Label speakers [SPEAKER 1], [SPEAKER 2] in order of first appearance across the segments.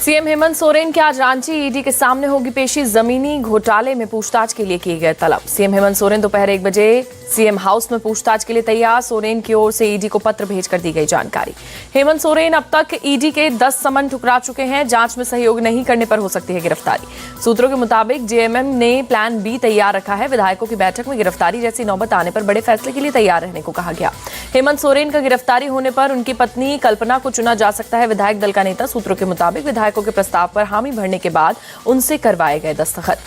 [SPEAKER 1] CM Hemant Soren की आज Ranchi ED के सामने होगी पेशी। जमीनी घोटाले में पूछताछ के लिए किए गए तलब। सीएम हेमंत सोरेन दोपहर 1 बजे सीएम हाउस में पूछताछ के लिए तैयार। सोरेन की ओर से ईडी को पत्र भेजकर दी गई जानकारी। हेमंत सोरेन अब तक ईडी के 10 समन ठुकरा चुके हैं। जांच में सहयोग नहीं करने पर हो सकती है गिरफ्तारी। सूत्रों के मुताबिक जेएमएम ने प्लान बी तैयार रखा है। विधायकों की बैठक में गिरफ्तारी जैसी नौबत आने पर बड़े फैसले के लिए तैयार रहने को कहा गया। हेमंत सोरेन का गिरफ्तारी होने पर उनकी पत्नी कल्पना को चुना जा सकता है विधायक दल का नेता। सूत्रों के मुताबिक विधायकों के प्रस्ताव पर हामी भरने के बाद उनसे करवाए गए दस्तखत।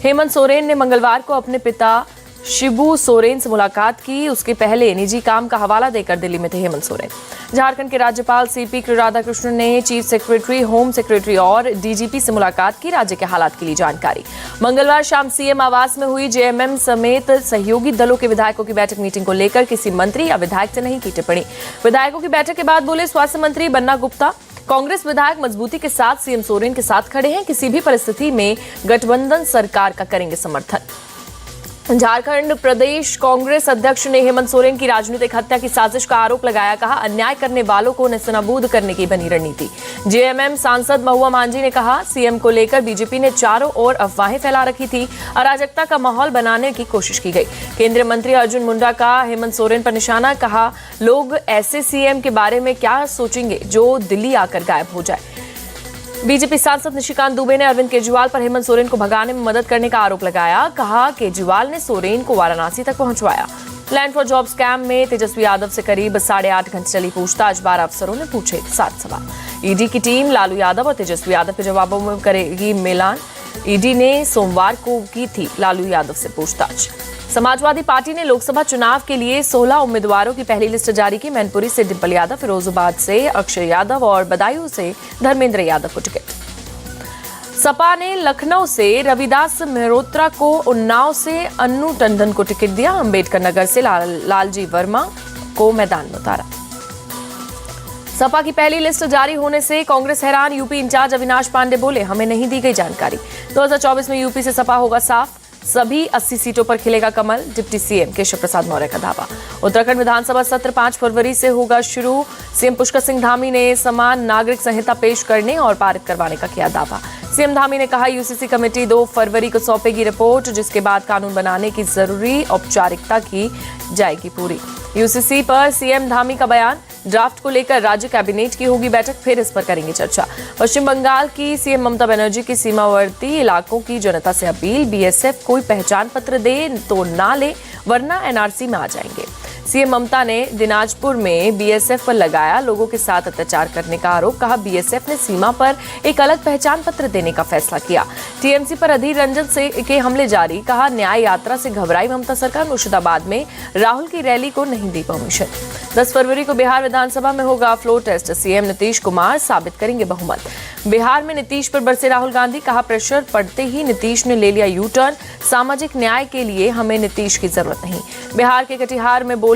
[SPEAKER 1] हेमंत सोरेन ने मंगलवार को अपने पिता शिबू सोरेन से मुलाकात की। उसके पहले निजी काम का हवाला देकर दिल्ली में थे हेमंत सोरेन। झारखंड के राज्यपाल सीपी राधाकृष्णन ने चीफ सेक्रेटरी, होम सेक्रेटरी और डीजीपी से मुलाकात की। राज्य के हालात के लिए जानकारी। मंगलवार शाम सीएम आवास में हुई जेएमएम समेत सहयोगी दलों के विधायकों की बैठक। मीटिंग को लेकर किसी मंत्री या विधायक से नहीं की टिप्पणी। विधायकों की बैठक के बाद बोले स्वास्थ्य मंत्री बन्ना गुप्ता। कांग्रेस विधायक मजबूती के साथ सीएम सोरेन के साथ खड़े हैं। किसी भी परिस्थिति में गठबंधन सरकार का करेंगे समर्थन। झारखंड प्रदेश कांग्रेस अध्यक्ष ने हेमंत सोरेन की राजनीतिक हत्या की साजिश का आरोप लगाया। कहा, अन्याय करने वालों को नेस्तनाबूद करने की बनी रणनीति। जेएमएम सांसद महुआ मांझी ने कहा, सीएम को लेकर बीजेपी ने चारों ओर अफवाहें फैला रखी थी। अराजकता का माहौल बनाने की कोशिश की गई। केंद्रीय मंत्री अर्जुन मुंडा का हेमंत सोरेन पर निशाना। कहा, लोग ऐसे सीएम के बारे में क्या सोचेंगे जो दिल्ली आकर गायब हो जाए। बीजेपी सांसद निशिकांत दुबे ने अरविंद केजरीवाल पर हेमंत सोरेन को भगाने में मदद करने का आरोप लगाया। कहा, केजरीवाल ने सोरेन को वाराणसी तक पहुंचवाया। लैंड फॉर जॉब स्कैम में तेजस्वी यादव से करीब 8.5 घंटे चली पूछताछ। 12 अफसरों ने पूछे 7 सवाल। ईडी की टीम लालू यादव और तेजस्वी यादव के जवाबों में करेगी मिलान। ईडी ने सोमवार को की थी लालू यादव से पूछताछ। समाजवादी पार्टी ने लोकसभा चुनाव के लिए 16 उम्मीदवारों की पहली लिस्ट जारी की। मैनपुरी से डिम्पल यादव, फिरोजाबाद से अक्षय यादव और बदायूं से धर्मेंद्र यादव को टिकट। सपा ने लखनऊ से रविदास मेहरोत्रा को, उन्नाव से अन्नू टंडन को टिकट दिया। अंबेडकर नगर से लालजी वर्मा को मैदान में उतारा। सपा की पहली लिस्ट जारी होने से कांग्रेस हैरान। यूपी इंचार्ज अविनाश पांडे बोले, हमें नहीं दी गई जानकारी। 2024 में यूपी से सपा होगा साफ। सभी 80 सीटों पर खिलेगा कमल। डिप्टी सीएम केशव प्रसाद मौर्य का दावा। उत्तराखंड विधानसभा सत्र 5 फरवरी से होगा शुरू। सीएम पुष्कर सिंह धामी ने समान नागरिक संहिता पेश करने और पारित करवाने का किया दावा। सीएम धामी ने कहा, यूसीसी कमेटी 2 फरवरी को सौंपेगी रिपोर्ट, जिसके बाद कानून बनाने की जरूरी औपचारिकता की जाएगी पूरी। यूसीसी पर सीएम धामी का बयान। ड्राफ्ट को लेकर राज्य कैबिनेट की होगी बैठक, फिर इस पर करेंगे चर्चा। पश्चिम बंगाल की सीएम ममता बनर्जी की सीमावर्ती इलाकों की जनता से अपील। बीएसएफ कोई पहचान पत्र दे तो ना ले, वरना एनआरसी में आ जाएंगे। सीएम ममता ने दिनाजपुर में बीएसएफ पर लगाया लोगों के साथ अत्याचार करने का आरोप। कहा, बीएसएफ ने सीमा पर एक अलग पहचान पत्र देने का फैसला किया। टीएमसी पर अधीर रंजन से के हमले जारी। कहा, न्याय यात्रा से घबराई ममता सरकार। मुर्शिदाबाद में राहुल की रैली को नहीं दी परमिशन। 10 फरवरी को बिहार विधानसभा में होगा floor test. CM Nitish Kumar साबित करेंगे बहुमत। बिहार में नीतीश पर बरसे राहुल गांधी। कहा, प्रेशर पड़ते ही नीतीश ने ले लिया यू टर्न। सामाजिक न्याय के लिए हमें नीतीश की जरूरत नहीं। बिहार के कटिहार में बोले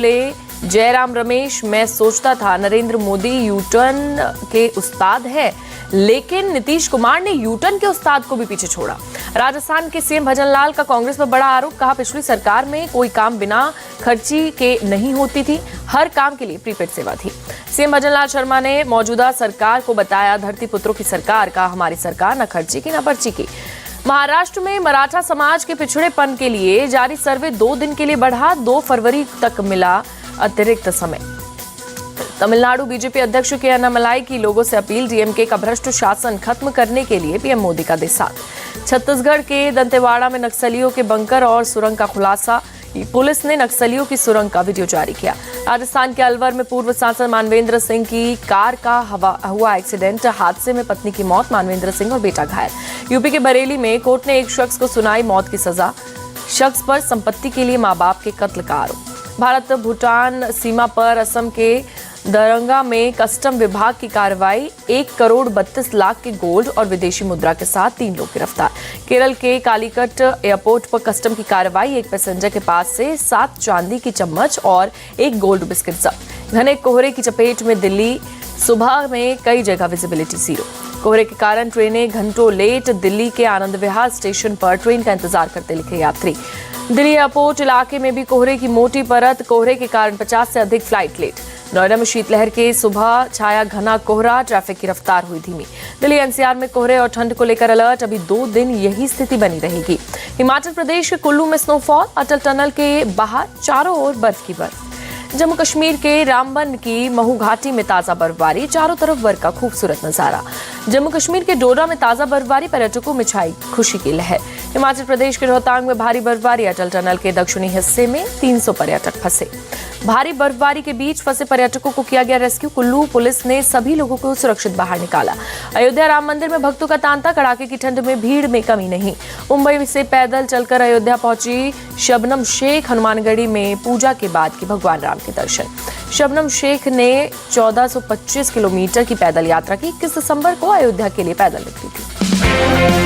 [SPEAKER 1] जयराम रमेश, मैं सोचता था नरेंद्र मोदी यू टर्न के उस्ताद है, लेकिन नीतीश कुमार ने यू टर्न के उस्ताद को भी पीछे छोड़ा। राजस्थान के सीएम भजनलाल का कांग्रेस पर बड़ा आरोप। कहा, पिछली सरकार में कोई काम बिना खर्ची के नहीं होती थी, हर काम के लिए प्रीपेड सेवा थी। सीएम भजनलाल शर्मा ने मौजूदा सरकार को बताया धरती पुत्रों की सरकार। का हमारी सरकार न खर्ची की न पर्ची की। महाराष्ट्र में मराठा समाज के पिछड़ेपन के लिए जारी सर्वे 2 दिन के लिए बढ़ा। 2 फरवरी तक मिला अतिरिक्त समय। तमिलनाडु बीजेपी अध्यक्ष के अन्नामलाई की लोगों से अपील। डीएमके का भ्रष्ट शासन खत्म करने के लिए पीएम मोदी का दे साथ। छत्तीसगढ़ के दंतेवाड़ा में नक्सलियों के बंकर और सुरंग का खुलासा। पुलिस ने नक्सलियों की सुरंग का वीडियो जारी किया। राजस्थान के अलवर में पूर्व सांसद मानवेंद्र सिंह की कार का हुआ एक्सीडेंट। हादसे में पत्नी की मौत, मानवेंद्र सिंह और बेटा घायल। यूपी के बरेली में कोर्ट ने एक शख्स को सुनाई मौत की सजा। शख्स पर संपत्ति के लिए मां बाप के कत्ल का आरोप। भारत भूटान सीमा पर असम के दरंगा में कस्टम विभाग की कार्रवाई। 1,32,00,000 के गोल्ड और विदेशी मुद्रा के साथ 3 लोग गिरफ्तार। केरल के कालीकट एयरपोर्ट पर कस्टम की कार्रवाई। एक पैसेंजर के पास से 7 चांदी की चम्मच और 1 गोल्ड बिस्किट जब्त। घने कोहरे की चपेट में दिल्ली। सुबह में कई जगह विजिबिलिटी 0। कोहरे के कारण ट्रेनें घंटों लेट। दिल्ली के आनंद विहार स्टेशन पर ट्रेन का इंतजार करते लिखे यात्री। दिल्ली एयरपोर्ट इलाके में भी कोहरे की मोटी परत। कोहरे के कारण 50 से अधिक फ्लाइट लेट। नोएडा में शीतलहर के सुबह छाया घना कोहरा, ट्रैफिक की रफ्तार हुई धीमी। दिल्ली एनसीआर में कोहरे और ठंड को लेकर अलर्ट, अभी 2 दिन यही स्थिति बनी रहेगी। हिमाचल प्रदेश के कुल्लू में स्नोफॉल, अटल टनल के बाहर चारों ओर बर्फ की बर्फ। जम्मू कश्मीर के रामबन की महू घाटी में ताजा बर्फबारी, चारों तरफ बर्फ का खूबसूरत नजारा। जम्मू कश्मीर के डोडा में ताजा बर्फबारी, पर्यटकों में छाई खुशी की लहर। हिमाचल प्रदेश के रोहतांग में भारी बर्फबारी, अटल टनल के दक्षिणी हिस्से में 300 पर्यटक फंसे। भारी बर्फबारी के बीच फंसे पर्यटकों को किया गया रेस्क्यू, कुल्लू पुलिस ने सभी लोगों को सुरक्षित बाहर निकाला। अयोध्या राम मंदिर में भक्तों का तांता, कड़ाके की ठंड में भीड़ में कमी नहीं। मुंबई से पैदल चलकर अयोध्या पहुंची शबनम शेख, हनुमानगढ़ी में पूजा के बाद की भगवान राम के दर्शन। शबनम शेख ने 1425 किलोमीटर की पैदल यात्रा की, 21 दिसंबर को अयोध्या के लिए पैदल निकली थी।